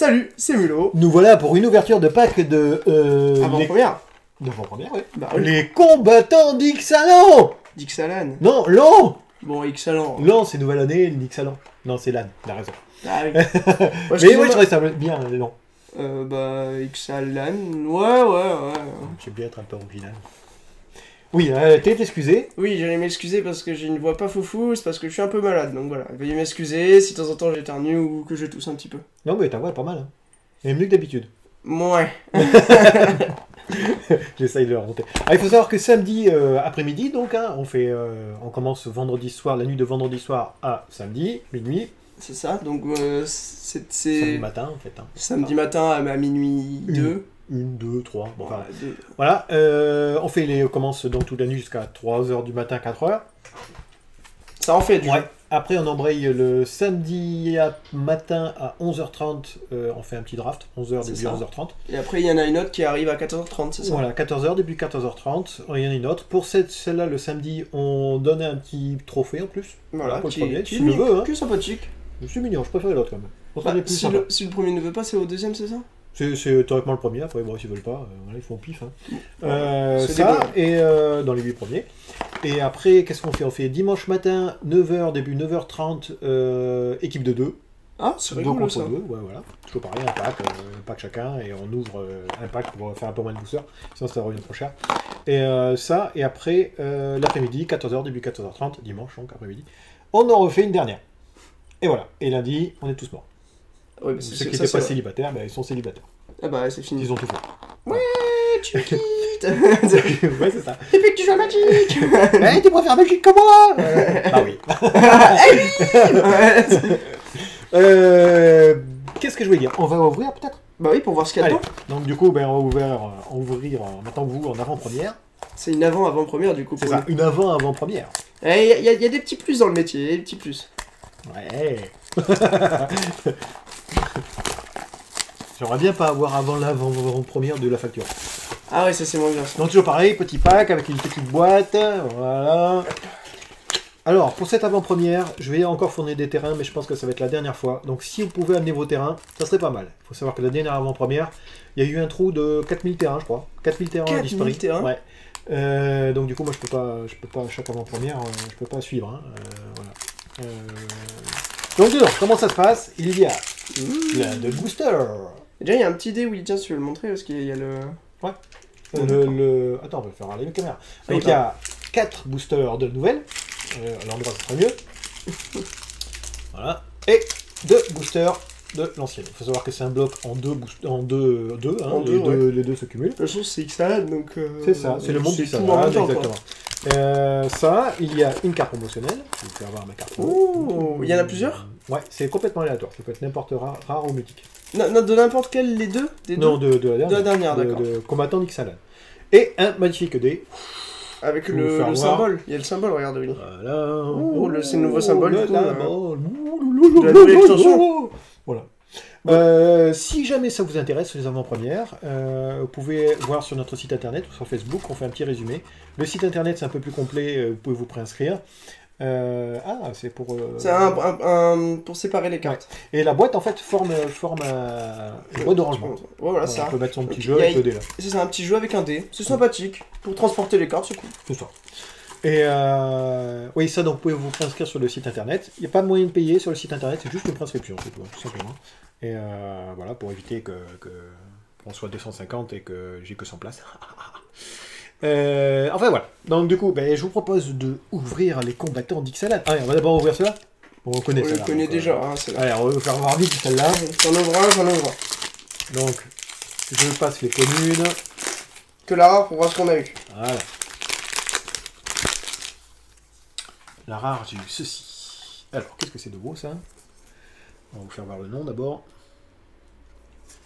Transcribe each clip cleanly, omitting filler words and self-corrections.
Salut, c'est Mulot. Nous voilà pour une ouverture de pack de... Avant-première. D'avant-première, oui. Bah oui. Les combattants d'Ixalan. Dixalan. Non, Lan. Bon, Ixalan. Lan, c'est nouvelle année, l'Ixalan. Non, c'est l'âne, t'as raison. Ah oui. Mais moi, je reste bien, les noms. Bah, Ixalan. Ouais. J'aime bien être un peu original. Oui, t'es excusé. Oui, j'allais m'excuser parce que j'ai une voix pas foufou, c'est parce que je suis un peu malade, donc voilà. Veuillez m'excuser si de temps en temps j'éternue ou que je tousse un petit peu. Non, mais ta voix est pas mal. Hein. Elle est mieux que d'habitude. Ouais. J'essaye de le remonter. Ah, il faut savoir que samedi après-midi, donc, hein, on commence vendredi soir, la nuit de vendredi soir à samedi, minuit. C'est ça, donc c'est... Samedi matin, en fait. Hein. Samedi matin à minuit 2. 1, 2, 3, bon, enfin, Ouais, 2. voilà, on commence donc toute la nuit jusqu'à 3h du matin, 4h. Ça en fait du Ouais. coup. Après, on embraye le samedi matin à 11h30, on fait un petit draft, 11h, C'est début ça. 11h30. Et après il y en a une autre qui arrive à 14h30, c'est ça? Voilà, 14h, début 14h30, il y en a une autre. Pour celle-là, le samedi, on donne un petit trophée en plus. Voilà, pour le qui premier, est si tu le veux. Hein. qui est sympathique. C'est mignon, je préfère l'autre quand même. Bah, Plus si, sympa. si le premier ne veut pas, c'est au deuxième, c'est ça? C'est théoriquement le premier, après, bon, s'ils veulent pas, voilà, ils font pif. Hein. C'est Ça, des et dans les 8 premiers. Et après, qu'est-ce qu'on fait? On fait dimanche matin, 9h, début 9h30, équipe de 2. Ah, c'est 2 rigolo contre ça. 2, ouais, voilà. Toujours pareil, un pack chacun, et on ouvre un pack pour faire un peu moins de boosters, sinon ça revient trop cher. Et ça, et après, l'après-midi, 14h, début 14h30, dimanche, donc après-midi, on en refait une dernière. Et voilà. Et lundi, on est tous morts. Ouais, bah, Ceux c'est qui ça, n'étaient pas c'est- célibataires, ben, ils sont célibataires. Ah bah c'est fini. Ils ont tout fait. Ouais, tu me quittes. Ouais, c'est ça. Et puis que tu joues à Magic. Eh, tu préfères Magic que moi Ah oui. Qu'est-ce que je voulais dire? On va ouvrir peut-être. Bah oui, pour voir ce qu'il y a Allez. dedans. Donc du coup, ben, on va ouvrir en attendant vous en avant-première. C'est une avant-première du coup. C'est pour ça, nous. une avant-première. Eh, il y a des petits plus dans le métier, des petits plus. Ouais. J'aimerais bien pas avoir avant l'avant-première de la facture. Ah ouais, ça c'est moins bien. Ça. Donc toujours pareil, petit pack avec une petite boîte, voilà. Alors, pour cette avant-première, je vais encore fournir des terrains, mais je pense que ça va être la dernière fois. Donc si vous pouvez amener vos terrains, ça serait pas mal. Il faut savoir que la dernière avant-première, il y a eu un trou de 4000 terrains, je crois. 4000 terrains 4000 disparus. terrains. Ouais. Donc du coup, moi je peux pas à chaque avant-première, je peux pas suivre. Hein. Voilà. Donc dedans, comment ça se passe? Il y a plein de boosters. Déjà, il y a un petit dé, oui, tiens, si tu veux le montrer, parce qu'il y a le... Ouais. Bon, Attends, on va le faire à la caméra. Oui, Donc il y a 4 boosters de nouvelles. À l'endroit, ce serait mieux. Voilà. Et 2 boosters de l'ancienne. Il faut savoir que c'est un bloc en deux, hein, les deux se cumulent. De toute façon, c'est Ixalan, donc... C'est ça, c'est le monde du tout en même temps, quoi. exactement. Ça, il y a une carte promotionnelle. Je vais faire avoir ma carte. Oh, il y en a plusieurs? Ouais, c'est complètement aléatoire. Ça peut être n'importe rare ou mythique. De n'importe quel, les deux? Des Non, deux de la dernière. De la dernière, d'accord. De combattant d'Ixalan. Et un magnifique dé. Avec Faut faire le voir. symbole. Il y a le symbole, regarde, oui. Voilà. Oh, c'est le nouveau symbole, du coup, de la nouvelle extension. Voilà. Si jamais ça vous intéresse, les avant-premières, vous pouvez voir sur notre site internet ou sur Facebook, on fait un petit résumé. Le site internet, c'est un peu plus complet, vous pouvez vous préinscrire. C'est pour... C'est pour séparer les cartes. Ouais. Et la boîte, en fait, forme une boîte de rangement. Ouais, voilà, ça. On peut mettre son petit Donc, jeu il y a- avec le dé là. C'est un petit jeu avec un dé. C'est sympathique. Pour transporter les cartes, c'est cool. C'est ça. Et oui, ça, donc, vous pouvez vous préinscrire sur le site internet. Il n'y a pas de moyen de payer sur le site internet, c'est juste une préinscription, c'est tout, simplement. Et voilà, pour éviter qu'on soit 250 et que j'ai que 100 places. Enfin, voilà. Donc, du coup, ben, je vous propose de ouvrir les combattants d'Ixalan. Allez, on va d'abord ouvrir cela. On connaît On ça. le connaît déjà, hein, c'est là. Allez, on va vous faire voir vite celle-là. J'en ouvre un, j'en ouvre un. Donc, je passe les communes. Que la rare pour voir ce qu'on a eu. Voilà. La rare, j'ai eu ceci. Alors, qu'est-ce que c'est de beau, ça? On va vous faire voir le nom, d'abord.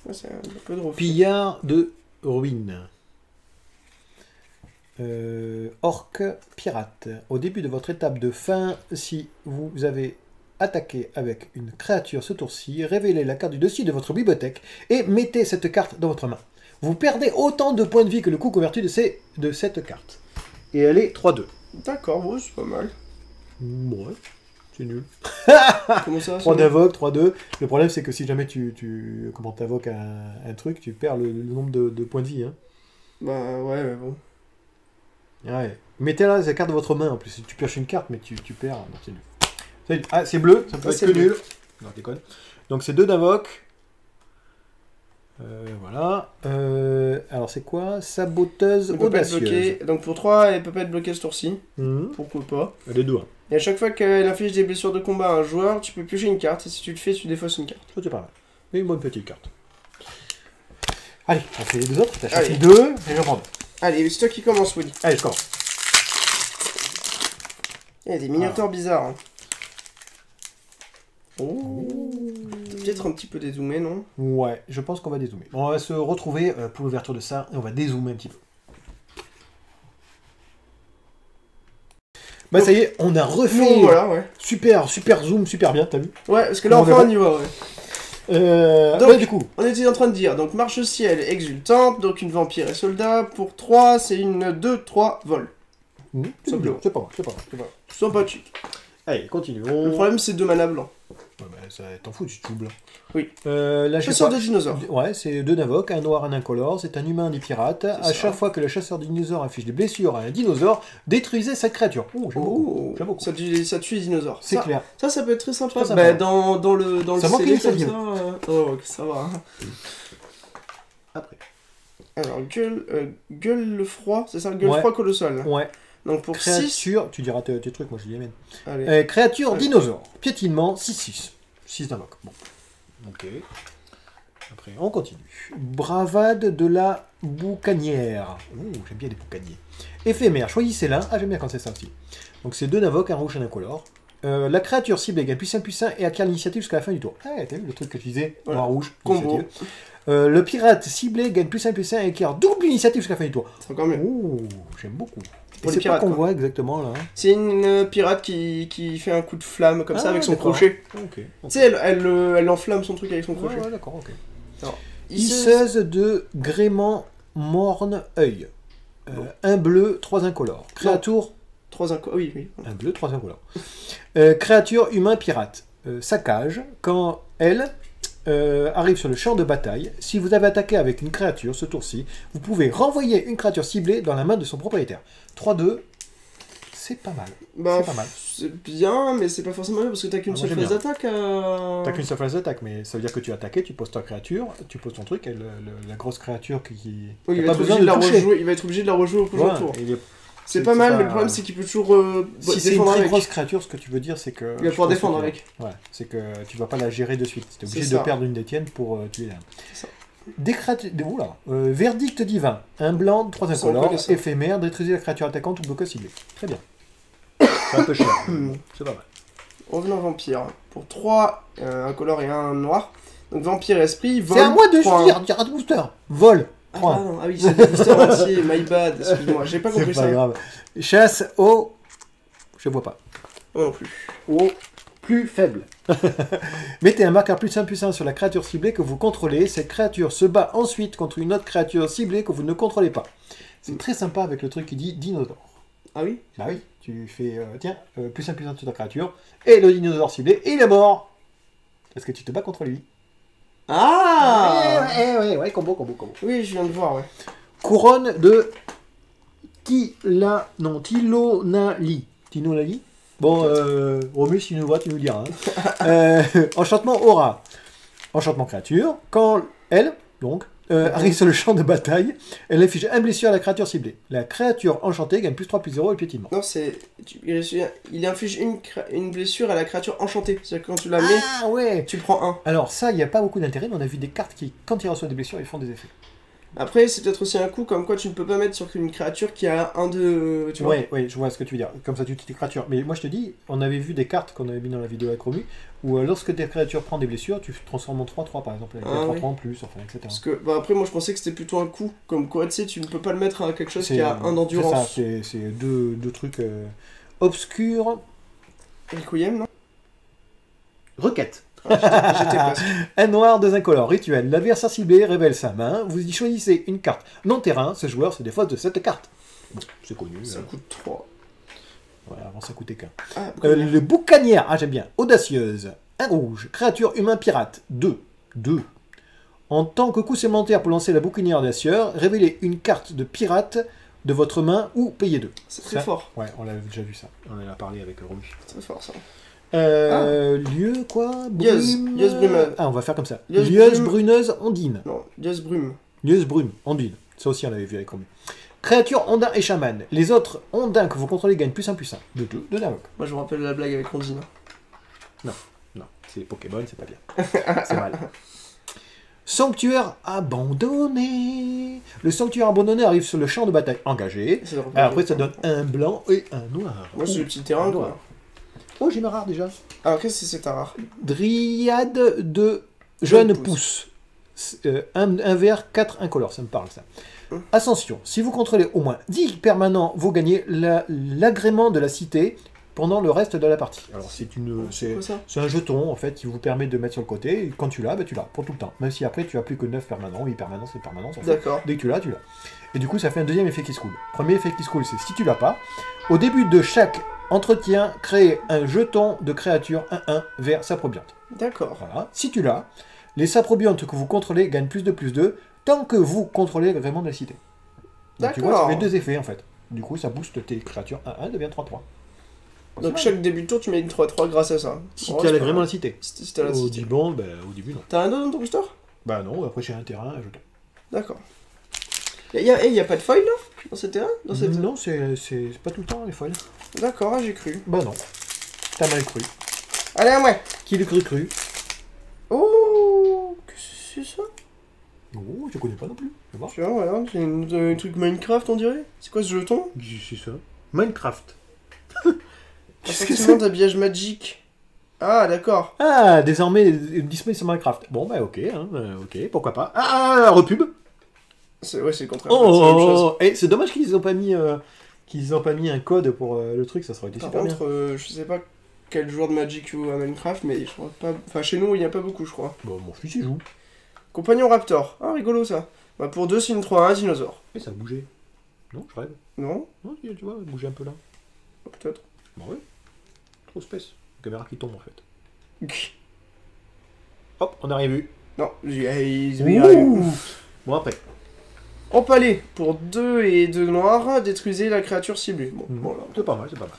Ouais, c'est un peu de refus. Pillard de ruines. Orc pirate. Au début de votre étape de fin, si vous avez attaqué avec une créature ce tour-ci, révélez la carte du dessus de votre bibliothèque et mettez cette carte dans votre main. Vous perdez autant de points de vie que le coût converti de cette carte. Et elle est 3-2. D'accord, ouais, c'est pas mal. Ouais, c'est nul. Comment ça 3 d'invoque, 3-2. Le problème, c'est que si jamais tu t'invoques un truc, tu perds le nombre de points de vie. Hein. Bah ouais, mais bon. Ouais. Mettez là la carte de votre main en plus. Tu pioches une carte, mais tu perds. Non, c'est nul. Ah, c'est bleu, ça peut être que nul. Non, déconne. Donc c'est 2 d'invoque. Voilà. Alors c'est quoi? Saboteuse audacieuse. Donc pour 3, elle peut pas être bloquée ce tour-ci. Pourquoi pas? Elle est 2. Et à chaque fois qu'elle inflige des blessures de combat à un joueur, tu peux piocher une carte. Et si tu le fais, tu défausses une carte. Ça c'est pas mal. Et une bonne petite carte. Allez, on fait les 2 autres. T'as choisi 2 et je prends 2. Allez, c'est toi qui commence, Woody. Allez, je commence. Il y a des minotaures bizarres. Hein. Oh. Peut-être un petit peu dézoomé, non? Ouais, je pense qu'on va dézoomer. On va se retrouver pour l'ouverture de ça et on va dézoomer un petit peu. Bah ça y est, on a refait. Voilà, ouais. Super zoom, super bien, t'as vu? Ouais, parce que là, enfin, on y va, ouais. Donc, du coup. On était en train de dire, donc marche au ciel exultante, donc une vampire et soldat. Pour 3, c'est une 2-3 vol. C'est pas mal. Sympathique. Allez, continuons. Le problème, c'est 2 mana blancs. Ouais, bah, ça t'en fous du tout blanc. Oui. Là, chasseur de dinosaures. Ouais, c'est 2 d'invoque, un noir, un incolore. C'est un humain, des pirates. À chaque fois que le chasseur de dinosaures inflige des blessures à un dinosaure, détruisez cette créature. Oh, j'aime beaucoup. Ça tue les dinosaures. C'est clair. Ça peut être très sympa. Très sympa. Bah, dans le ça manque CD, comme ça. Oh, ok, ça va. Après. Alors, gueule le froid, c'est ça? Gueule froid colossal. Ouais. Donc pour créature, 6... tu diras tes trucs, moi je dis les miennes. Créature dinosaure, piétinement, 6-6. 6 d'invoque. Bon. Ok. Après, on continue. Bravade de la boucanière. Ouh, j'aime bien les boucaniers. Éphémère, choisissez l'un. Ah, j'aime bien quand c'est ça aussi. Donc c'est 2 d'invoque, un rouge et un incolore. La créature ciblée gagne +1/+1 et acquiert l'initiative jusqu'à la fin du tour. Ah, t'as vu le truc que tu disais? Voilà. Noir, rouge, combo. Le pirate ciblé gagne +1/+1 et acquiert double initiative jusqu'à la fin du tour. C'est encore mieux. Ouh, j'aime beaucoup. Pour les c'est pirates, pas qu'on voit exactement là. C'est une pirate qui fait un coup de flamme comme ça avec son crochet. Okay. Tu sais, elle enflamme son truc avec son crochet. Ouais, d'accord, ok. Alors, Hisseuse de gréement morne œil. Un bleu, 3 incolores. Créature. 3 incolores. Oui. Un bleu, 3 incolores. Créature humain pirate. Saccage. Quand elle arrive sur le champ de bataille, si vous avez attaqué avec une créature ce tour-ci, vous pouvez renvoyer une créature ciblée dans la main de son propriétaire. 3-2, c'est pas mal. Bah, c'est pas mal. C'est bien, mais c'est pas forcément bien parce que t'as qu'une seule phase d'attaque. T'as qu'une seule phase d'attaque, mais ça veut dire que tu as attaqué, tu poses ta créature, tu poses ton truc, et la grosse créature qui. Oui, il va être obligé de la rejouer au prochain tour. C'est pas mal, mais le problème c'est qu'il peut toujours si c'est une très grosse créature, ce que tu veux dire, c'est que... Il va pouvoir défendre avec. Ouais, c'est que tu vas pas la gérer de suite. Tu es obligé de perdre une des tiennes pour tuer l'âme. C'est ça. Oula. Verdict divin. Un blanc, 3 incolores, éphémère, détruisez la créature attaquante ou bloquée ciblée. Très bien. C'est un peu cher. C'est pas mal. Revenons vampire. Pour 3 incolores et 1 noir. Donc vampire esprit, vol. C'est à moi de dire à booster. Vol. Ah oui, c'est des boosters entiers, my bad, excuse-moi, j'ai pas compris ça. C'est pas grave. Chasse au... Je vois pas. Moi non plus. Au plus faible. Mettez un marqueur +1/+1 sur la créature ciblée que vous contrôlez. Cette créature se bat ensuite contre une autre créature ciblée que vous ne contrôlez pas. C'est très sympa avec le truc qui dit dinosaure. Ah oui? Bah oui, tu fais, tiens, +1/+1 sur ta créature, et le dinosaure ciblé, et il est mort. Est-ce que tu te bats contre lui? Ah ouais, combo. Oui, je viens de voir, ouais. Couronne de Tilonali. Tilonali. Bon, Romus, si tu nous vois, tu nous diras. Hein. Enchantement aura. Enchantement créature. Quand elle, donc, arrive sur le champ de bataille, elle inflige un blessure à la créature ciblée. La créature enchantée gagne +3/+0 et piétinement. Non, il inflige une blessure à la créature enchantée. C'est-à-dire que quand tu la mets, ouais. Tu prends 1. Alors ça, il n'y a pas beaucoup d'intérêt, mais on a vu des cartes qui, quand ils reçoivent des blessures, ils font des effets. Après, c'est peut-être aussi un coup comme quoi tu ne peux pas mettre sur une créature qui a un de... Tu vois ouais, je vois ce que tu veux dire. Comme ça, tu tues tes créatures. Mais moi, je te dis, on avait vu des cartes qu'on avait mis dans la vidéo avec Romu, où lorsque tes créatures prennent des blessures, tu transformes en 3-3 par exemple, avec 3-3 en plus, enfin, etc. Parce que, après, moi, je pensais que c'était plutôt un coup. Comme quoi, tu sais, tu ne peux pas le mettre à quelque chose qui a un d'endurance. C'est ça, c'est deux trucs obscurs. Requiem, non? Requête. J'étais presque. Un noir, 2 incolores, rituel. L'adversaire ciblé révèle sa main. Vous y choisissez une carte non terrain. Ce joueur se défausse de cette carte. Bon, c'est connu. Ça coûte 3. Ouais, avant ça coûtait qu'un. Ah, Le boucanière, ah j'aime bien. Audacieuse, un rouge, créature humain pirate, 2. 2. En tant que coup supplémentaire pour lancer la boucanière audacieuse, révélez une carte de pirate de votre main ou payez 2. c'est très fort. Ouais, on l'a déjà vu ça. On en a parlé avec Romy. C'est très fort ça. Lieu quoi? Lieuse brumeuse. Ah, on va faire comme ça. Lieuse Lieuse brume. bruneuse ondine. Non, Lieuse brume. Lieuse brume ondine. Ça aussi, on l'avait vu avec Romy. Créature ondin et chaman. Les autres ondins que vous contrôlez gagnent +1/+1. De 2, de d'invoque. Moi je me rappelle la blague avec Ondine. Non, c'est Pokémon, c'est pas bien. C'est mal. Sanctuaire abandonné. Le sanctuaire abandonné arrive sur le champ de bataille engagé. Après, ça donne un blanc et un noir. Moi c'est le petit terrain quoi. Oh, j'ai ma rare déjà. Alors qu'est-ce que c'est ta rare? Dryade de jeune Jeune pousse. Un vert, 4 incolores, ça me parle ça. Ascension. Si vous contrôlez au moins 10 permanents, vous gagnez l'agrément de la cité pendant le reste de la partie. Alors c'est un jeton en fait qui vous permet de mettre sur le côté. Et quand tu l'as, tu l'as pour tout le temps. Même si après tu as plus que 9 permanents, 8 permanents, 7 permanents. D'accord. Dès que tu l'as, tu l'as. Et du coup ça fait un deuxième effet qui se coule. Premier effet qui se coule, c'est si tu l'as pas, au début de chaque entretien, créez un jeton de créature 1/1 vert saprobiante. D'accord. Voilà. Si tu l'as, les saprobiontes que vous contrôlez gagnent +2/+2 tant que vous contrôlez l'agrément de la cité. Donc tu vois, ça fait 2 effets en fait. Du coup, ça booste tes créatures 1/1, devient 3/3. Donc chaque début de tour, tu mets une 3/3 grâce à ça. Si tu as l'agrément de la cité. Si t'as la Au cité. début, bon, au début, non. T'as un autre dans ton booster? Bah non, après j'ai un terrain, un jeton. D'accord. Y a pas de foil là? Dans ce terrain? Non, c'est pas tout le temps les foils. D'accord, ah, j'ai cru. Bah non. T'as mal cru. Allez, à moi! Qui le cru? Oh! Qu'est-ce que c'est ça? Oh, je connais pas non plus. Tu vois? Tu vois, voilà, c'est un truc Minecraft on dirait? C'est quoi ce jeton? C'est ça. Minecraft. Assortiment d'habillage magique. Ah, d'accord. Ah, désormais disponible sur Minecraft. Bon, bah ok, ok, pourquoi pas. Ah, repub. C'est le contraire. Oh, c'est la même chose. et c'est dommage qu'ils ont pas mis un code pour le truc, ça serait été Par super bien. contre, je sais pas quel joueur de Magic joue à Minecraft, mais je crois pas. Enfin, chez nous, il n'y a pas beaucoup, je crois. Bon, mon fils il joue. Compagnon Raptor. Ah, rigolo ça. Bah, pour 2, c'est une 3-1 dinosaure. Et ça bougeait. Non, je rêve. Non? Non, tu vois, il bougeait un peu là. Peut-être. Bah ouais. Trop space. Caméra qui tombe en fait. Hop, on a rien vu. Non, Ouh. Bon, après. Empalé. Pour 2 et 2 noirs, détruisez la créature ciblée. Bon, voilà. C'est pas mal, c'est pas mal.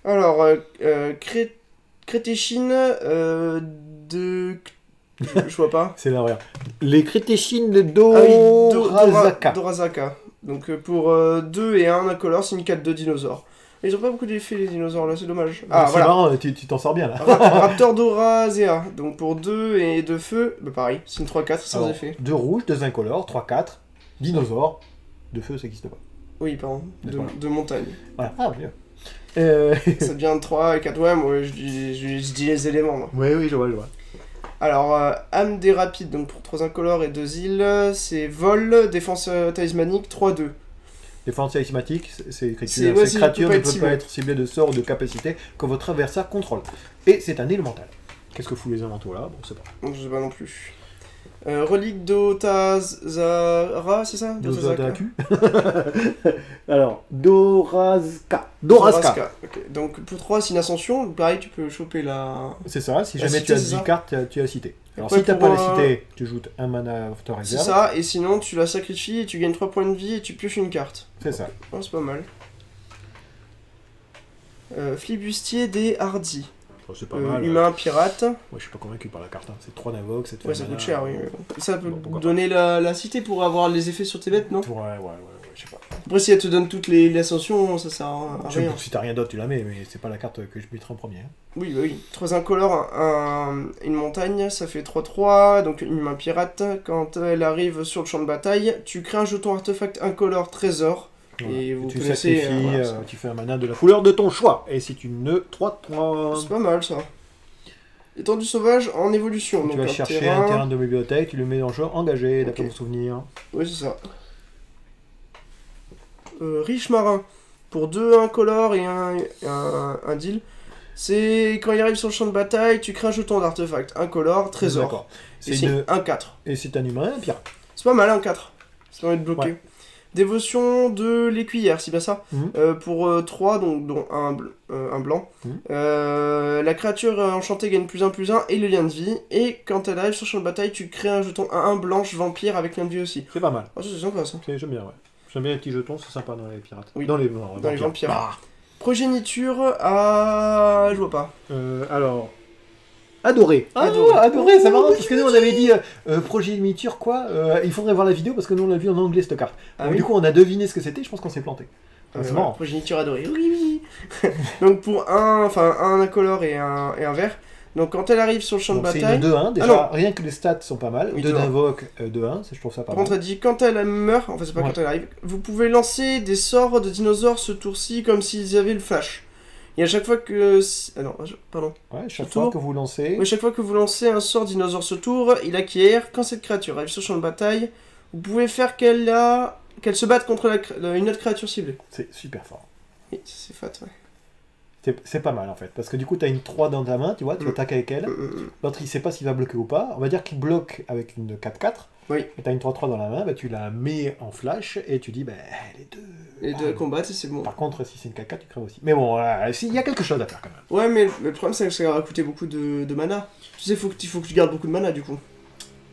Alors, Crétéchine de... Je vois pas. C'est là, regarde. Les crétéchines de Ah oui, Dorazaka. Dorazaka. Donc pour 2 et 1 incolore, c'est une 4 de dinosaures. Ils ont pas beaucoup d'effets les dinosaures là, c'est dommage. Ah c'est voilà. marrant, tu t'en sors bien là. Raptor Dorazea. Donc pour 2 et 2 feux, bah pareil, c'est une 3-4 sans effet. 2 rouges, 2 incolores, 3-4, dinosaures, de feu ça n'existe pas. Oui, pardon, de montagne. Voilà. Ah, bien. Ça devient 3 et 4, ouais, moi je dis les éléments moi. Oui, je vois. Alors, âme des rapides, donc pour 3 incolores et 2 îles, c'est vol, défense talismanique, 3-2. Défense charismatique, c'est écrit que C'est- ouais, cette créature ne peut ciblée. pas être ciblée de sorts ou de capacités que votre adversaire contrôle. Et c'est un élémental. Qu'est-ce que fout les inventaux là? Bon, c'est pas. Donc, je sais pas non plus. Relique d'Otazara, c'est ça? Dozadaku. Alors, Dorazka. Ok. Donc pour 3, c'est une ascension. Donc, pareil, tu peux choper la... C'est ça, si La jamais cité, tu as c'est 10 ça cartes, tu as la cité. Alors Après, si t'as pour, pas la cité, tu joues un mana of ta C'est réserve. ça, et sinon tu la sacrifies et tu gagnes 3 points de vie et tu pioches une carte. C'est ça. Oh, c'est pas mal. Flibustier des Hardis. Oh, c'est pas mal. Humain, pirate. Moi je suis pas convaincu par la carte. Hein. C'est 3 d'invoque, ça te fait Ouais, ça mana. coûte cher, oui. Ça peut Bon, pourquoi donner la cité pour avoir les effets sur tes bêtes, non? Ouais, je sais pas. Après, si elle te donne toutes les ascensions, ça sert à rien. Si t'as rien d'autre, tu la mets, mais c'est pas la carte que je mettrai en premier. Hein. Oui, bah oui. 3 incolores, une montagne, ça fait 3-3, donc une main pirate. Quand elle arrive sur le champ de bataille, tu crées un jeton artefact incolore trésor. Voilà. Et vous tu connaissez, sacrifies, voilà, ça. tu fais un mana de la couleur de ton choix. Et c'est une 3-3. C'est pas mal ça. Étendue sauvage en évolution. Tu donc vas un chercher un terrain de bibliothèque, tu le mets dans le jeu engagé, d'après Ok. mon souvenir. Oui, c'est ça. Riche marin. Pour 2 incolores et un deal. C'est quand il arrive sur le champ de bataille, tu crées un jeton d'artefact incolore, trésor. D'accord. Et c'est un 4. Et c'est un humain, un pirate. C'est pas mal un 4. Ça permet de bloquer. Ouais. Dévotion de l'écuyère, c'est bien ça. Mhm. Pour 3, donc dont un blanc. Mhm. La créature enchantée gagne +1/+1 et le lien de vie. Et quand elle arrive sur le champ de bataille, tu crées un jeton 1/1 blanche vampire avec lien de vie aussi. C'est pas mal. Oh, ça, c'est sympa ça. J'aime bien, ouais. J'aime bien les petits jetons, c'est sympa dans les pirates. Oui. Dans les Vampires. Bah. Progéniture à... Je vois pas. Alors... Adoré. Adoré. Adoré, c'est marrant, parce que nous on avait dit progéniture quoi. Il faudrait voir la vidéo parce que nous on l'a vu en anglais cette carte. Ah Donc, oui. du coup on a deviné ce que c'était, je pense qu'on s'est planté. C'est marrant. Progéniture adorée. Oui, oui. Donc pour un incolore et un vert. Donc quand elle arrive sur le champ Donc de c'est bataille... une 2-1, déjà non. rien que les stats sont pas mal. Oui, 2 2-1. d'invoque, 2-1, je trouve ça pas Par contre, mal. elle dit quand elle meurt, en fait c'est pas Ouais. quand elle arrive, vous pouvez lancer des sorts de dinosaures ce tour-ci comme s'ils avaient le flash. Et à chaque fois que... Ah non, pardon. Ouais, chaque Ce fois tour. que vous lancez... Oui, chaque fois que vous lancez un sort dinosaure ce tour, il acquiert. Quand cette créature arrive sur le champ de bataille, vous pouvez faire qu'elle se batte contre une autre créature ciblée. C'est super fort. Oui, c'est fat, ouais. C'est pas mal en fait, parce que du coup tu as une 3 dans ta main, tu vois, tu attaques avec elle. L'autre il sait pas s'il va bloquer ou pas. On va dire qu'il bloque avec une 4-4. Oui. Et tu as une 3-3 dans la main, bah, tu la mets en flash et tu dis, bah, les deux. Les deux combattent et c'est bon. Par contre, si c'est une 4-4, tu crèves aussi. Mais bon, il y a quelque chose à faire quand même. Ouais, mais le problème c'est que ça va coûter beaucoup de mana. Tu sais, il faut que tu gardes beaucoup de mana du coup.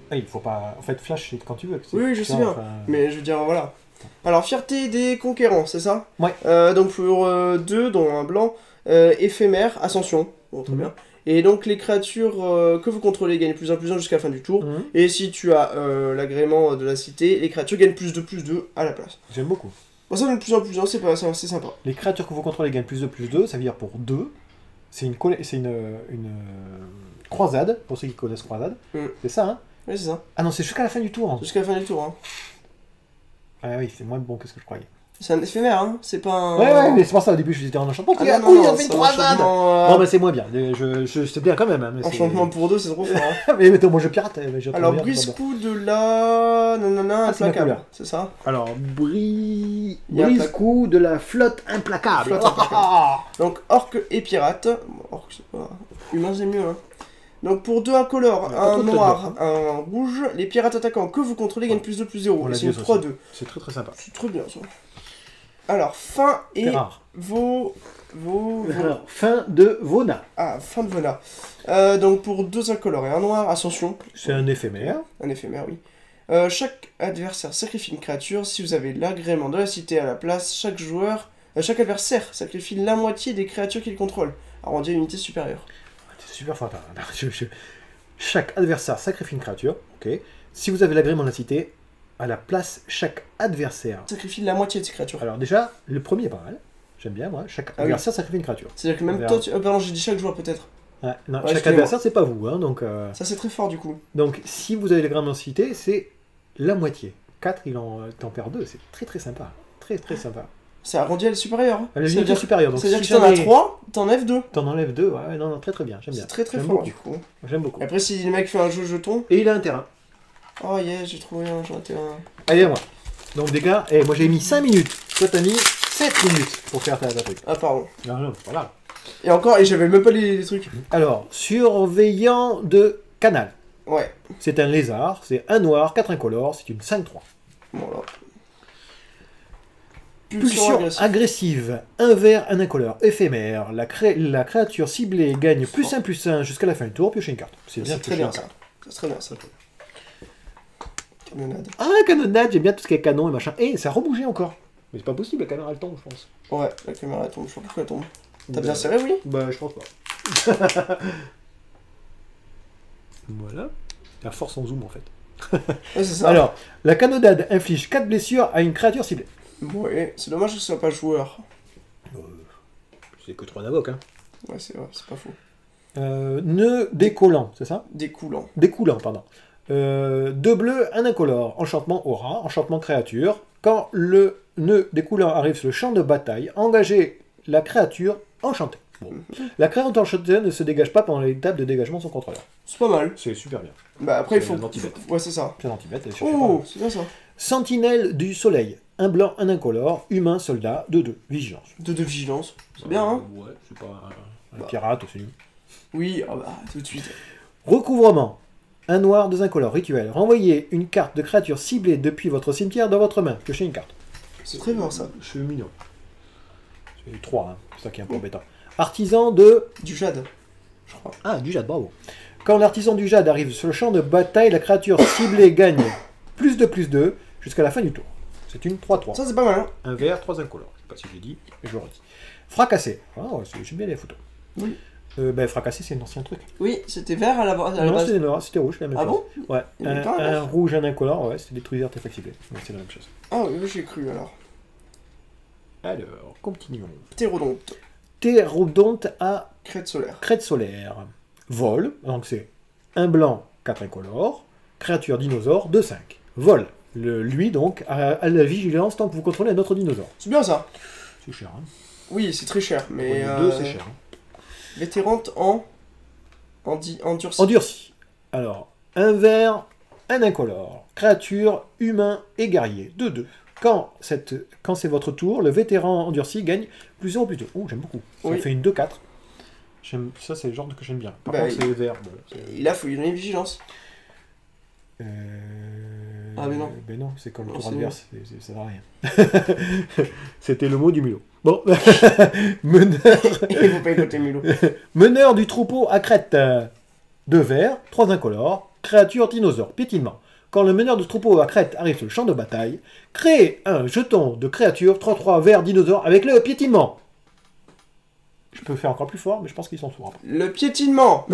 Ah, il faut pas. En fait, flash, c'est quand tu veux. Oui, je sais bien. Mais je veux dire, voilà. Alors, fierté des conquérants, c'est ça? Ouais. Donc pour 2, dont un blanc, éphémère, ascension. Bon, très bien. Et donc les créatures que vous contrôlez gagnent +1/+1 jusqu'à la fin du tour. Et si tu as l'agrément de la cité, les créatures gagnent +2/+2 à la place. J'aime beaucoup. Bon, ça donne +1/+1, c'est sympa. Les créatures que vous contrôlez gagnent +2/+2, ça veut dire pour 2. C'est une croisade, pour ceux qui connaissent croisade. C'est ça, hein? Oui, c'est ça. Ah non, c'est jusqu'à la fin du tour. Hein. Jusqu'à la fin du tour, hein. Ah oui, c'est moins bon que ce que je croyais. C'est un éphémère, hein. C'est pas un... Ouais, mais c'est pour ça, au début, je disais en enchantement. Ah, Il a fait une croisade. Non, mais c'est moins bien. C'est bien quand même. Hein, Enchantement pour 2, c'est trop fort. Hein. mais attends, moi je pirate. Alors, brise-coup de la... Nanana, implacable. C'est ça? Alors, brise-coup de la flotte implacable. Donc, orc et pirate. Orc, c'est pas... Humain, c'est mieux, hein. Donc, pour 2 incolores, un noir, un rouge, les pirates attaquants que vous contrôlez gagnent +2/+0. Et c'est une 3-2. C'est très très sympa. C'est trop bien, ça. Alors, fin et rare. Alors, fin de Vona. Ah, fin de Vona. Donc, pour 2 incolores et un noir, ascension. C'est un éphémère. Un éphémère, oui. Chaque adversaire sacrifie une créature. Si vous avez l'agrément de la cité à la place, chaque adversaire sacrifie la moitié des créatures qu'il contrôle. Arrondi à une unité supérieure. C'est super fort. Chaque adversaire sacrifie une créature. Ok. Si vous avez l'agrément de la cité, à la place, chaque adversaire sacrifie la moitié de ses créatures. Alors déjà, le premier est pas mal. J'aime bien, moi. Chaque adversaire sacrifie une créature. C'est-à-dire que même toi, pardon, j'ai dit chaque joueur peut-être. Ouais, non, chaque adversaire, c'est pas vous. Hein, donc, ça, c'est très fort du coup. Donc, si vous avez l'agrément de cité, c'est la moitié. 4, il en perd 2. C'est très très sympa. Très très sympa. C'est arrondi à la supérieure. À la unité supérieure. C'est-à-dire que si t'en as 3, t'enlèves 2. T'en enlèves 2, ouais, non, très très bien. J'aime bien. C'est très très fort du coup. J'aime beaucoup. Et après, si le mec fait un jeu jeton. Et il a un terrain. Oh yeah, j'ai trouvé un terrain. Allez, à moi. Donc, des gars, moi j'ai mis 5 minutes. Toi, t'as mis 7 minutes pour faire ta truc. Ah, pardon. Non, voilà. Et encore, et j'avais même pas les trucs. Alors, surveillant de canal. Ouais. C'est un lézard, c'est un noir, 4 incolores, c'est une 5-3. Voilà. Pulsion agressive, un vert, un incolore, éphémère. La créature ciblée gagne +1/+1 jusqu'à la fin du tour, piochez une carte. C'est bien, très bien ça. C'est très bien ça. Canonnade. Ah, canonnade, j'aime bien tout ce qui est canon et machin. Et ça a rebougé encore. Mais c'est pas possible, la caméra elle tombe, je pense. Ouais, la caméra elle tombe, je sais pas pourquoi elle tombe. T'as bien serré, oui? Bah, je pense pas. Voilà. La force en zoom en fait. Ouais, c'est ça. Alors, la canonnade inflige 4 blessures à une créature ciblée. Ouais, c'est dommage que ce soit pas joueur. C'est que 3 invoques, hein. Ouais, c'est vrai, c'est pas faux. Nœud décollant, c'est ça? Découlant. Découlant, pardon. 2 bleus, un incolore. Enchantement aura, enchantement créature. Quand le nœud découlant arrive sur le champ de bataille, engagez la créature enchantée. Bon. La créature enchantée ne se dégage pas pendant l'étape de dégagement de son contrôleur. C'est pas mal. C'est super bien. Bah après il faut... anti-bête. Ouais, c'est ça. C'est un anti-bête. Oh, c'est bien ça. Sentinelle du soleil. Un blanc, un incolore, humain, soldat, 2-2. Vigilance. 2 vigilance. C'est bien, hein? Ouais, c'est pas un pirate aussi. Oui, ah bah, tout de suite. Recouvrement. Un noir, 2 incolores, rituel. Renvoyez une carte de créature ciblée depuis votre cimetière dans votre main. Piochez une carte. C'est très fort ça. C'est mignon. C'est 3, hein. C'est ça qui est un peu embêtant. Artisan de... Du jade, je crois. Ah, du jade, bravo. Quand l'artisan du jade arrive sur le champ de bataille, la créature ciblée gagne +2/+2 jusqu'à la fin du tour. C'est une 3-3. Ça c'est pas mal. Hein. Un vert, 3 incolores. Je sais pas si j'ai dit, mais je le redis. Fracassé. Ah, ouais, j'aime bien les photos. Oui. Fracassé, c'est un ancien truc. Oui, c'était vert à la base. Non, c'était rouge, la même ah chose. Bon Ouais. Un rouge, un incolore, ouais, c'était détruire artefact ciblé. Ouais, c'est la même chose. Ah oui, j'ai cru alors. Alors, continuons. Ptérodonte. Ptérodonte à Crête solaire. crête solaire. Vol, donc c'est un blanc, 4 incolores. Créature dinosaure, 2-5. Vol. Lui, donc, a la vigilance tant que vous contrôlez un autre dinosaure. C'est bien ça. C'est cher, hein. Oui, c'est très cher, mais... 2, c'est cher. Hein. Vétérante endurci. Endurci. Alors, un vert, un incolore. Créature, humain et guerrier. 2-2. Quand c'est votre tour, le vétéran endurci gagne +0/+2. Oh, j'aime beaucoup. Ça Oui. fait une 2-4. Ça, c'est le genre que j'aime bien. Par contre, c'est vert. Bon, il faut lui donner une vigilance. Ah, mais non. Ben non, c'est comme le Non, tour c'est adverse. Ça va rien. C'était le mot du mulot. Bon. Meneur. Il faut pas écouter Milo. Meneur du troupeau à crête. 2 verts, 3 incolores. Créature dinosaure. Piétinement. Quand le meneur du troupeau à crête arrive sur le champ de bataille, créez un jeton de créature 3-3 vert dinosaure avec le piétinement. Je peux faire encore plus fort, mais je pense qu'ils sont sourds après. Le piétinement.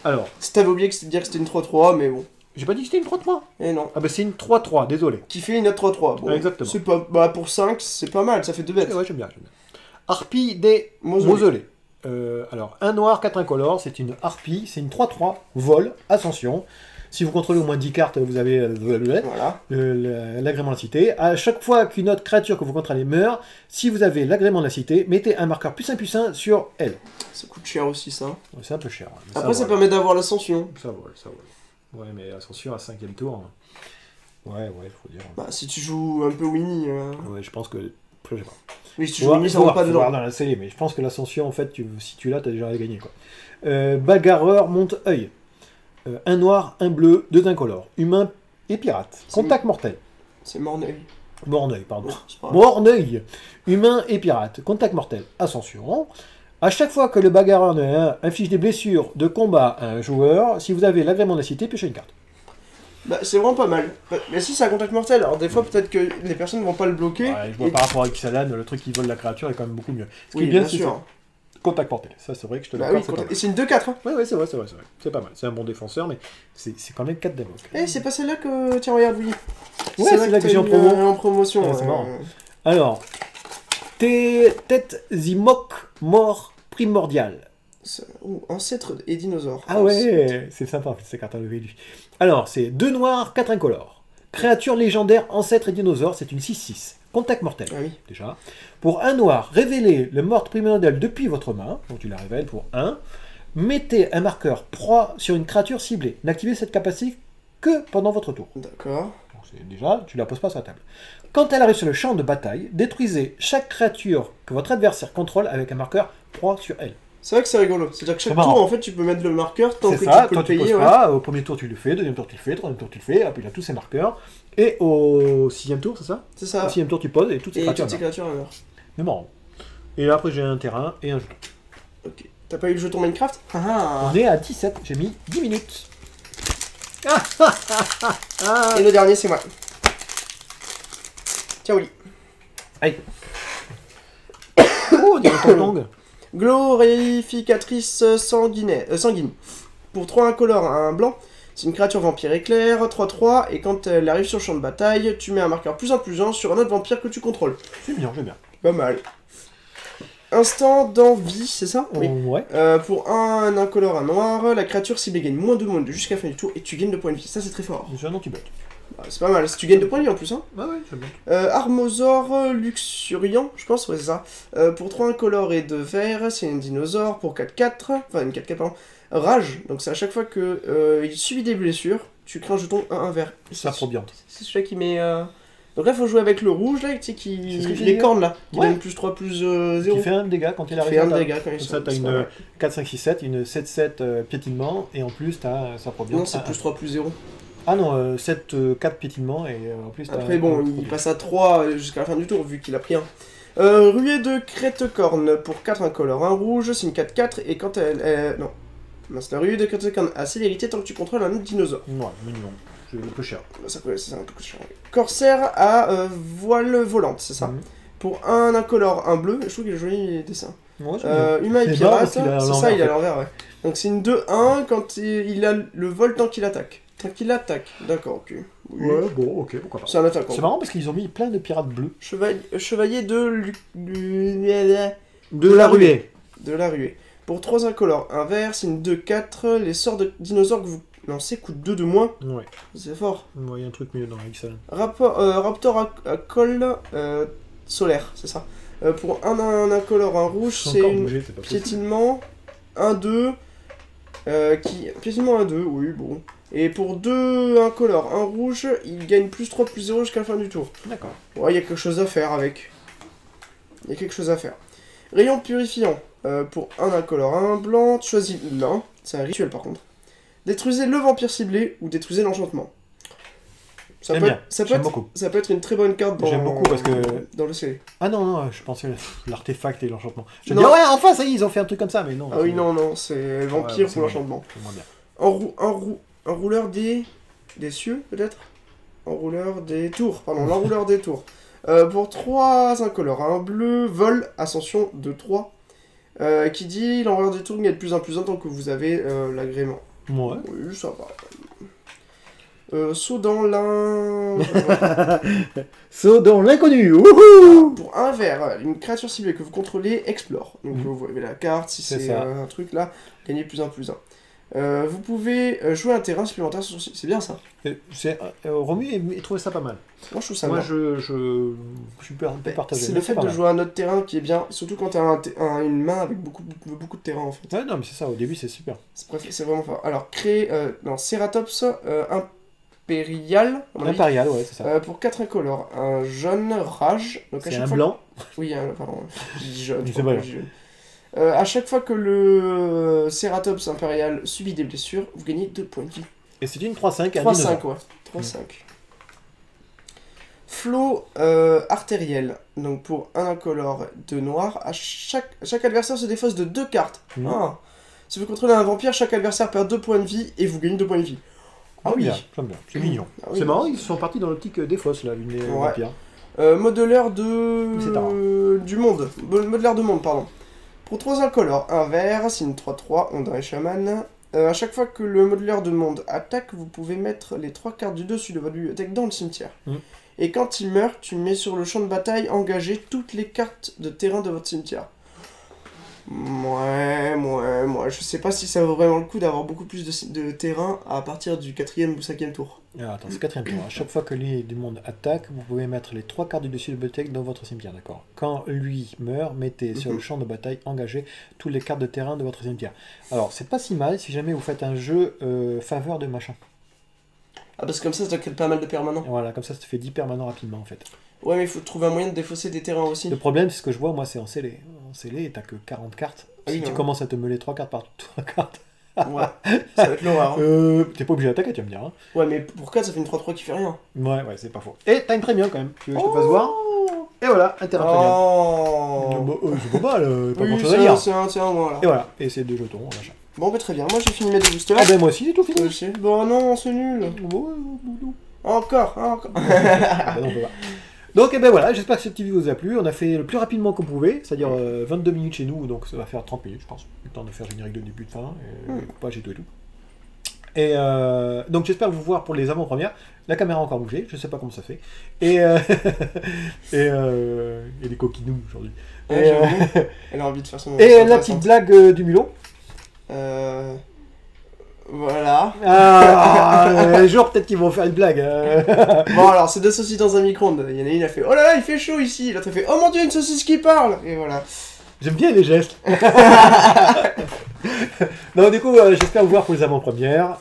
Alors. Si t'avais oublié de dire que c'était une 3-3, mais bon. J'ai pas dit que c'était une 3-3. Eh non. Ah bah c'est une 3-3, désolé. Qui fait une autre 3-3. Bon, exactement. C'est pas... Bah pour 5, c'est pas mal, ça fait 2 bêtes. Ouais, j'aime bien. Harpie des mausolées. Alors, un noir, 4 incolores, c'est une harpie, c'est une 3-3, vol, ascension. Si vous contrôlez au moins 10 cartes, vous avez Voilà. l'agrément de la cité. À chaque fois qu'une autre créature que vous contrôlez meurt, si vous avez l'agrément de la cité, mettez un marqueur +1/+1 sur elle. Ça coûte cher aussi, ça. C'est un peu cher. Hein, Après, ça permet d'avoir l'ascension. Ça vole. Ouais, mais ascension à 5ème tour. Ouais, faut dire. Bah, si tu joues un peu Winnie. Ouais, je pense que. Je sais pas. Oui, si tu joues Winnie, ça va pas dedans. Dans la série, mais je pense que l'ascension, en fait, si tu l'as, t'as déjà gagné, quoi. Bagarreur monte œil. Un noir, un bleu, 2 incolores. Humain et pirate. Contact mortel. C'est Morneuil. Morneuil, pardon. Oh, Morneuil. Humain et pirate. Contact mortel. Ascension. À chaque fois que le bagarreur inflige des blessures de combat à un joueur, si vous avez l'agrément de la cité, piochez une carte. Bah, c'est vraiment pas mal. Mais si c'est un contact mortel, alors des fois peut-être que les personnes vont pas le bloquer. Ouais, je vois par rapport à Xalan, le truc qui vole la créature est quand même beaucoup mieux. Ce qui Oui, est bien, bien c'est sûr. ça. Contact portel. Ça, c'est vrai que je te Bah l'accorde. oui, et c'est une 2-4. Hein. Ouais, c'est vrai. C'est pas mal. C'est un bon défenseur, mais c'est quand même 4 d'invoque. Eh, c'est pas celle-là que. Tiens, regarde, oui. Ouais, c'est là que j'ai en promo. En promotion. Ouais, c'est marrant. Alors, tête zimok mort primordial. Ancêtre et dinosaure. Ah ouais, c'est sympa en fait, ces cartes à lever lui. Alors, c'est 2 noirs, 4 incolores. Créature légendaire, ancêtre et dinosaure, c'est une 6-6. Contact mortel, Ah oui. déjà. Pour un noir, révélez le mort primordial depuis votre main, donc tu la révèles pour 1. Mettez un marqueur proie sur une créature ciblée. N'activez cette capacité que pendant votre tour. D'accord. Donc déjà, tu la poses pas sur la table. Quand elle arrive sur le champ de bataille, détruisez chaque créature que votre adversaire contrôle avec un marqueur proie sur elle. C'est vrai que c'est rigolo. C'est-à-dire que chaque marrant. tour, en fait, tu peux mettre le marqueur tant que C'est ça, tu peux quand le tu payer. poses Ouais. pas, au premier tour tu le fais, deuxième tour tu le fais, troisième tour tu le fais, après il a tous ses marqueurs. Et au 6ème tour, c'est ça? C'est ça. Au 6ème tour tu poses et toutes ces Et créatures toutes ces meurent. créatures meurent. C'est marrant. Et là après j'ai un terrain et un jeton. Ok. T'as pas eu le jeton Minecraft? On est à 17, j'ai mis 10 minutes. Et le dernier, c'est moi. Tiens, oui. Aïe. Oh, il y a un tonton. Glorificatrice sanguine. Pour 3 incolores, un blanc. C'est une créature vampire éclair, 3-3, et quand elle arrive sur le champ de bataille, tu mets un marqueur +1/+1 sur un autre vampire que tu contrôles. C'est bien, j'aime bien. Pas mal. Instant d'envie, c'est ça? Oui. Ouais. Pour un incolore, un noir, la créature ciblée gagne -2/-2 jusqu'à la fin du tour, et tu gagnes 2 points de vie. Ça, c'est très fort. J'ai un anti-bot. Bah, c'est pas mal. Si tu gagnes 2 points de vie en plus, hein. Ouais, j'aime bien. Armosaure luxuriant, je pense, ouais, c'est ça. Pour 3 incolores et 2 verts, c'est un dinosaure. Pour 4-4, enfin une 4-4, pardon. Rage, donc c'est à chaque fois que il subit des blessures, tu crées un jeton 1-1 vert. Ça probiante. C'est celui-là qui met. Donc là, il faut jouer avec le rouge, là, tu sais, C'est ce que j'ai les dit, cornes là, qui ouais. donne +3, +0. Qui fait un dégât quand il Qui arrive fait à un ta- dégât quand il Comme sort. ça, t'as C'est pas une mal. 4, 5, 6, 7, une 7, 7 piétinement, et en plus, t'as ça probiante. Non, c'est +3, +0. Ah non, 7, 4 piétinements et en plus... Après, bon, il passe à 3 jusqu'à la fin du tour, vu qu'il a pris un. Ruée de crête-corne pour 4 incolores. Un rouge, c'est une 4-4, et quand non. Non, c'est la ruée de crête-corne à célérité tant que tu contrôles un autre dinosaure. Ouais, mignon. C'est un peu cher. Ça peut, c'est un peu cher. Corsaire à voile volante, c'est ça. Pour un incolore, un bleu, je trouve qu'il est joli les dessins. Ouais, Humain et pirate, c'est ça, il est à l'envers. l'envers, ouais. Donc c'est une 2-1 quand il a le vol tant qu'il attaque. Tant qu'il attaque, d'accord, ok. Oui. Ouais, bon, ok, pourquoi pas. C'est un attaquant. C'est marrant parce qu'ils ont mis plein de pirates bleus. Chevalier de De la ruée. De la ruée. Pour 3 incolores, un vert, c'est une 2-4. Les sorts de dinosaures que vous lancez coûtent 2 de moins. Ouais. C'est fort. Ouais, il y a un truc mieux dans Excel. Raptor à col solaire, c'est ça. Pour un incolore, un rouge, c'est une piétinement 1-2. Piétinement 1-2, oui, bon. Et pour 2 incolores, un rouge, il gagne plus 3, plus 0 jusqu'à la fin du tour. D'accord. Ouais, il y a quelque chose à faire avec. Il y a quelque chose à faire. Rayon purifiant. Pour un incolore, un blanc, tu choisis l'un. C'est un rituel par contre. Détruisez le vampire ciblé ou détruisez l'enchantement. Ça peut être une très bonne carte dans, j'aime beaucoup parce que... dans le CD. Ah non, non, je pensais l'artefact et l'enchantement. Je me dis, ouais, enfin, ça y est, ils ont fait un truc comme ça, mais non. Ah oui, non, c'est vampire pour l'enchantement. Un rouleur des cieux, peut-être. Enrouleur des tours, pardon, l'enrouleur des tours. Pour 3 incolores, un bleu, vol, ascension de 3. Qui dit l'enrouleur des tours gagne de plus en plus tant que vous avez l'agrément. Ouais. Oui, ça va. Saut dans l'un... Saut dans l'inconnu. Wouhou. Pour un vert, une créature ciblée que vous contrôlez explore. Donc vous avez la carte, si c'est un truc là, gagnez plus 1 plus 1. Vous pouvez jouer un terrain supplémentaire sur c'est bien ça. Romu il trouvait ça pas mal. Moi je trouve ça bien. Je suis un peu partagé. C'est le fait de jouer un autre terrain qui est bien, surtout quand tu as une main avec beaucoup de terrain en fait. Ouais, non mais c'est ça, au début c'est super. C'est vraiment fort. Alors créer Ceratops Impérial. Impérial, ouais, c'est ça. Pour 4 incolores, un jaune rage. C'est un blanc. Oui, pardon, je dis jaune. À chaque fois que le Ceratops Impérial subit des blessures, vous gagnez 2 points de vie. Et c'est une 3-5 à 3-5, ouais. 3-5. Flot artériel. Donc pour un incolore de noir, chaque adversaire se défausse de 2 cartes. Si vous contrôlez un vampire, chaque adversaire perd 2 points de vie et vous gagnez 2 points de vie. Ah oui, j'aime bien. C'est mignon. C'est marrant, ils sont partis dans l'optique des fosses là, les vampires. Modeleur du monde. Modeleur de monde, pardon. Pour 3 incolores, un vert, c'est une 3-3, Ondin et Chaman. À chaque fois que le modeleur de monde attaque, vous pouvez mettre les 3 cartes du dessus de votre bibliothèque dans le cimetière. Et quand il meurt, tu mets sur le champ de bataille engagé toutes les cartes de terrain de votre cimetière. Moi, je sais pas si ça vaut vraiment le coup d'avoir beaucoup plus de terrain à partir du 4e ou 5e tour. Alors, attends, c'est 4e tour. À chaque fois que lui du monde attaque, vous pouvez mettre les 3 cartes du dessus de la bibliothèque dans votre cimetière, d'accord. Quand lui meurt, mettez sur le champ de bataille engagé toutes les cartes de terrain de votre cimetière. Alors, c'est pas si mal si jamais vous faites un jeu faveur de machin. Ah, parce que comme ça te crée pas mal de permanents. Voilà, comme ça te fait 10 permanents rapidement en fait. Ouais, mais il faut trouver un moyen de défausser des terrains aussi. Le problème, c'est ce que je vois, moi, c'est en scellé. En scellé, t'as que 40 cartes. Si tu commences à te meuler 3 cartes par 3 cartes. Ouais, ça va être l'horreur. T'es pas obligé d'attaquer, tu vas me dire. Hein. Ouais, mais pour 4, ça fait une 3-3 qui fait rien. Ouais, c'est pas faux. Et t'as une premium quand même. Tu veux que je te fasse voir? Et voilà, un terrain premium. C'est pas mal, pas grand chose à dire. C'est un moins là. Et voilà, et c'est 2 jetons, machin. Bon, bah très bien, moi j'ai fini mes 2 boosters. Ah ben moi aussi, j'ai tout fini. Bon, non, c'est nul. Encore. Bah non, on peut pas. Donc, voilà, j'espère que cette vidéo vous a plu. On a fait le plus rapidement qu'on pouvait, c'est-à-dire 22 minutes chez nous, donc ça va faire 30 minutes, je pense. Le temps de faire générique de début, de fin, page et tout et tout. Et donc, j'espère vous voir pour les avant-premières. La caméra a encore bougé, je sais pas comment ça fait. Et les coquinous aujourd'hui. Elle a envie de faire son... Et la petite blague du mulot. Voilà. Un jour, peut-être qu'ils vont faire une blague. Bon, alors, c'est 2 saucisses dans un micro-ondes. Il y en a une, a fait « Oh là là, il fait chaud ici !» L'autre a fait « Oh mon dieu, une saucisse qui parle !» Et voilà. J'aime bien les gestes. Non, du coup, j'espère vous voir pour les avant-premières.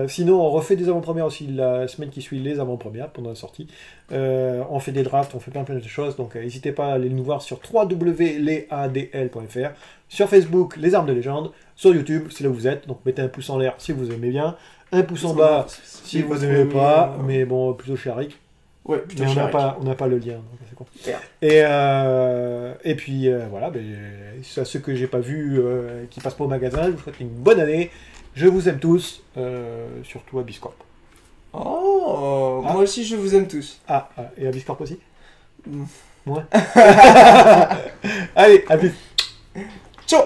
Sinon, on refait des avant-premières aussi la semaine qui suit les avant-premières pendant la sortie. On fait des drafts, on fait plein de choses. Donc, n'hésitez pas à aller nous voir sur www.lesadl.fr, sur Facebook, Les Armes de Légende, sur YouTube, c'est là où vous êtes. Donc, mettez un pouce en l'air si vous aimez bien. un pouce en bas si vous n'aimez pas, mais bon, plutôt chez Arik. Ouais, plutôt Mais chez on n'a pas le lien, donc c'est con. Merde. Et puis voilà, à ceux que j'ai pas vus, qui passent pas au magasin, je vous souhaite une bonne année. Je vous aime tous, surtout à Biscorp. Oh, moi aussi je vous aime tous. Et à Biscorp aussi. Mm. Ouais. Allez, à plus. Ciao.